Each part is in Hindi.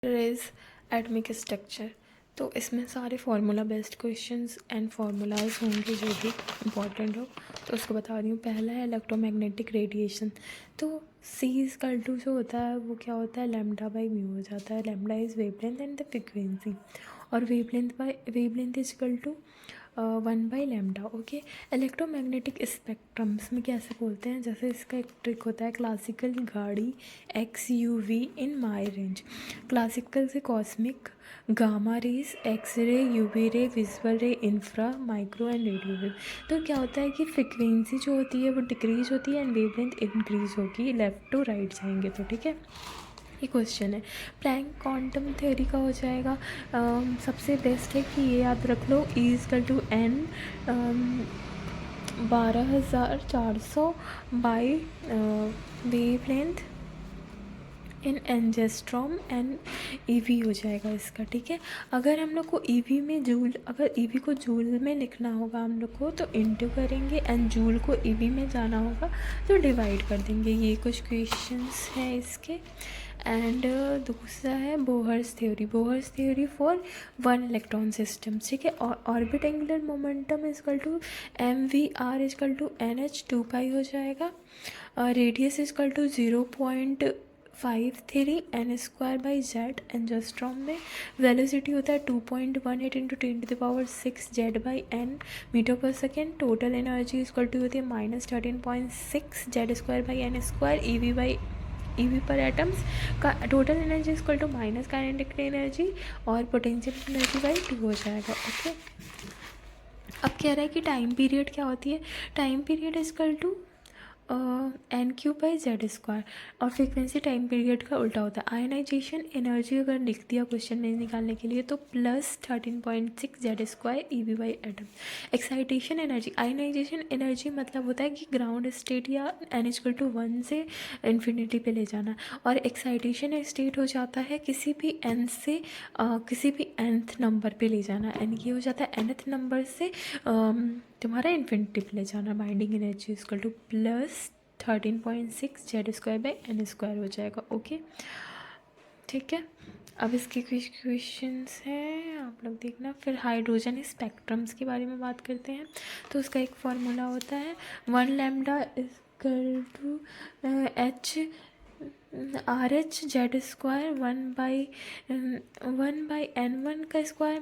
Is atomic structure. तो इसमें सारे formula based questions and formulas होंगे जो भी इम्पॉर्टेंट हो, तो उसको बता रही हूँ। पहला है इलेक्ट्रोमैग्नेटिक रेडिएशन। तो सी इक्वल टू जो होता है वो क्या होता है, लैम्डा बाई म्यू हो जाता है। Lambda is wavelength and the frequency, और wavelength is equal to 1/λ। Okay, electromagnetic spectrums में कैसे बोलते हैं, जैसे इसका एक ट्रिक होता है, क्लासिकल गाड़ी XUV in my range. Classical से cosmic, gamma rays, X ray, UV ray, visual ray, infra, micro and radio wave. तो क्या होता है कि फ्रिक्वेंसी जो होती है वो डिक्रीज होती है एंड वेवलेंथ इंक्रीज होगी, लेफ्ट टू राइट जाएंगे तो। ठीक है, ये क्वेश्चन है। प्लैंक क्वांटम थ्योरी का हो जाएगा। सबसे बेस्ट है कि ये याद रख लो, E=N 12,400 by wavelength in angstrom and eV हो जाएगा इसका। ठीक है, अगर हम लोग को ईवी में जूल, अगर ईवी को जूल में लिखना होगा हम लोग को तो इंटू करेंगे, एंड जूल को ईवी में जाना होगा तो डिवाइड कर देंगे। ये कुछ क्वेश्चंस हैं इसके। एंड दूसरा है Bohr's theory for one electron system. ठीक है, और orbit angular momentum is equal to MVR is equal to NH 2π हो जाएगा। Radius is equal to 0.53 n²/z। Angstrom में वेलोसिटी होता है 2.18 × 10⁻⁶ Z/n metre per second. Total energy equal to होती है -13.6 Z²/n²। EV पर एटम्स का total energy equal to minus kinetic energy और पोटेंशियल एनर्जी बाई 2 हो जाएगा। ओके, अब कह रहा है कि टाइम पीरियड क्या होती है। Time period equal to N³/Z², और फ्रीक्वेंसी टाइम पीरियड का उल्टा होता है। आयनाइजेशन एनर्जी अगर लिख दिया क्वेश्चन में निकालने के लिए तो +13.6 Z² EV atom. Excitation energy, ionisation energy मतलब होता है कि ग्राउंड स्टेट या N=1 से इन्फिनिटी पे ले जाना, और एक्साइटेशन स्टेट हो जाता है किसी भी n से किसी भी nth नंबर पे ले जाना। n ये हो जाता है nth नंबर से तुम्हारा इन्फिनिटी पे ले जाना। Binding energy equal to +13.6 Z²/n² हो जाएगा। ओके, ठीक है, अब इसके कुछ क्वेश्चंस हैं, आप लोग देखना। फिर हाइड्रोजन स्पेक्ट्रम्स के बारे में बात करते हैं। तो उसका एक फार्मूला होता है 1λ equal to RH Z² 1/n1 का स्क्वायर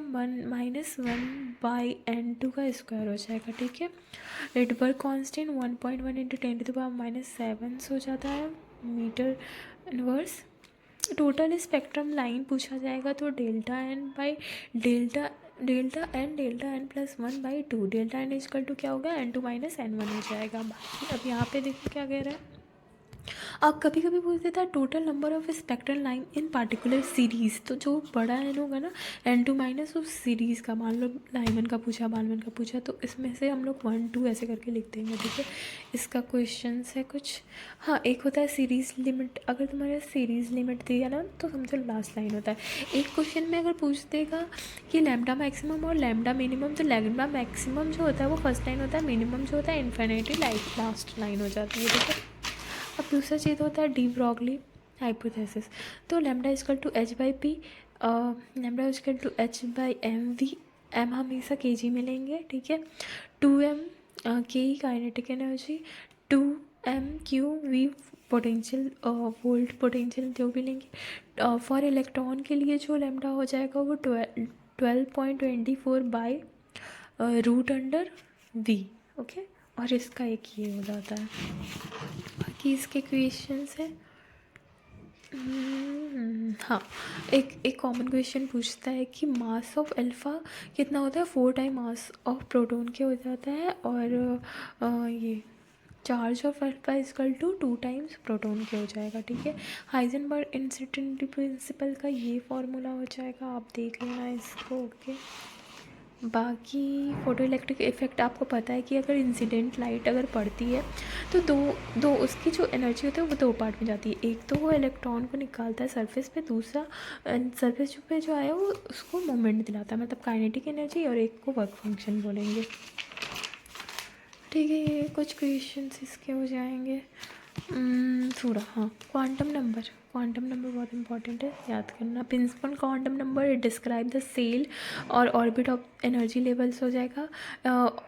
-1/n2 का स्क्वायर हो जाएगा। ठीक है, रेडबर्ग कांस्टेंट 1.1 × 10⁻⁷ हो जाता है metre inverse. Total spectrum line पूछा जाएगा तो ΔN/1/2, ΔN इक्वल टू क्या होगा, N2 - N1 हो जाएगा। बाकी अब यहाँ पे देखो क्या कह रहा है। अब कभी कभी पूछ देता है total number of spectral line in particular series. तो जो बड़ा एन होगा ना, N2 - उस सीरीज़ का, मान लो लाइमन का पूछा, बालमन का पूछा, तो इसमें से हम लोग 1 2 ऐसे करके लिख देंगे। ठीक है, इसका क्वेश्चन है कुछ। हाँ, एक होता है सीरीज़ लिमिट। अगर तुम्हारे सीरीज़ लिमिट दिया ना तो समझो लास्ट लाइन होता है। एक क्वेश्चन में अगर पूछ देगा कि लैम्डा मैक्सिमम और लैम्डा मिनिमम, तो लैम्डा मैक्सिमम जो होता है वो फर्स्ट लाइन होता है, मिनिमम जो होता है इन्फिनिटी लास्ट लाइन हो जाती है। ठीक है, अब दूसरा चीज़ होता है डी ब्रॉगली हाइपोथेसिस। तो lambda equal to H/P, lambda equal to H/mv। m हमेशा kg में लेंगे। ठीक है, 2m के kinetic energy, 2m/Q/v potential, volt potential जो भी लेंगे। फॉर इलेक्ट्रॉन के लिए जो लैम्डा हो जाएगा वो 12.24/√v। ओके, और इसका एक ये हो जाता है। बाकी इसके क्वेश्चंस है। हाँ, एक कॉमन क्वेश्चन पूछता है कि मास ऑफ अल्फ़ा कितना होता है, 4 टाइम मास ऑफ प्रोटॉन के हो जाता है, और ये charge of alpha equal to 2 times proton के हो जाएगा। ठीक है, हाइजेनबर्ग अनसर्टेनिटी प्रिंसिपल का ये फॉर्मूला हो जाएगा, आप देख लेना इसको। ओके, बाकी फोटो इलेक्ट्रिक इफेक्ट आपको पता है कि अगर इंसिडेंट लाइट अगर पड़ती है तो दो उसकी जो एनर्जी होती है वो 2 पार्ट में जाती है। एक तो वो इलेक्ट्रॉन को निकालता है सरफेस पे, दूसरा सरफेस पे जो आया वो उसको मोमेंट दिलाता है, मतलब काइनेटिक एनर्जी, और एक को वर्क फंक्शन बोलेंगे। ठीक है, ये कुछ क्वेश्चंस इसके हो जाएंगे। थोड़ा हाँ, क्वांटम क्वांटम नंबर बहुत इंपॉर्टेंट है, याद करना। Principal quantum number describe the shell और ऑर्बिट ऑफ एनर्जी लेवल्स हो जाएगा।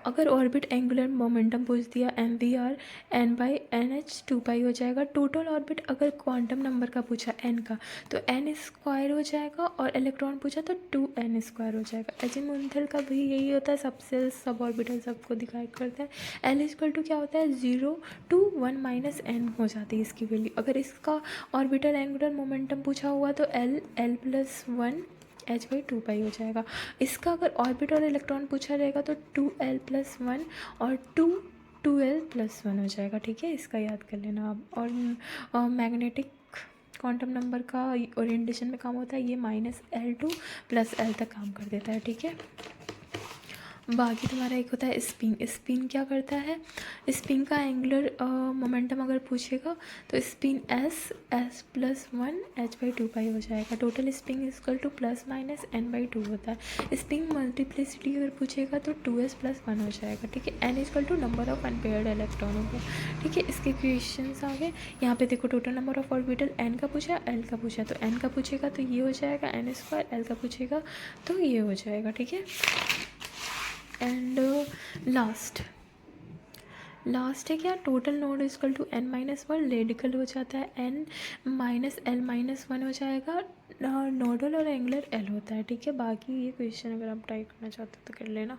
अगर ऑर्बिट एंगुलर मोमेंटम पूछ दिया MVR n/nh 2π हो जाएगा। टोटल ऑर्बिट अगर क्वांटम नंबर का पूछा n का तो n² हो जाएगा, और इलेक्ट्रॉन पूछा तो 2n² हो जाएगा। अजीमुथल का भी यही होता है, सबसे सब ऑर्बिटल सबको दिखाई करता है। L इक्वल टू क्या होता है 0 to 1 - n हो जाती है इसकी वैल्यू। अगर इसका ऑर्बिटल एंगुलर मोमेंटम पूछा हुआ तो L+1 h/2π हो जाएगा। इसका अगर ऑर्बिट और इलेक्ट्रॉन पूछा रहेगा तो 2l+1 और 2l+1 हो जाएगा। ठीक है, इसका याद कर लेना आप। और मैग्नेटिक क्वांटम नंबर का ओरिएंटेशन में काम होता है, ये -L2 + L तक काम कर देता है। ठीक है, बाकी तुम्हारा एक होता है स्पिन। स्पिन क्या करता है, स्पिन का एंगुलर मोमेंटम अगर पूछेगा तो स्पिन s+1 h/2π हो जाएगा। Total spin equal to ±n/2 होता है। स्पिन मल्टीप्लिसिटी अगर पूछेगा तो 2s+1 हो जाएगा। ठीक है, n equal to number of unpaired electron हो गया। ठीक है, इसके क्वेश्चंस आ गए। यहाँ पे देखो total number of orbital n का पूछा, l का पूछा, तो n का पूछेगा तो ये हो जाएगा n², l का पूछेगा तो ये हो जाएगा। ठीक है, एंड लास्ट है क्या, total node equal to n-1, radical हो जाता है n-l-1 हो जाएगा। नोडल और एंगुलर l होता है। ठीक है, बाकी ये क्वेश्चन अगर आप ट्राई करना चाहते हो तो कर लेना।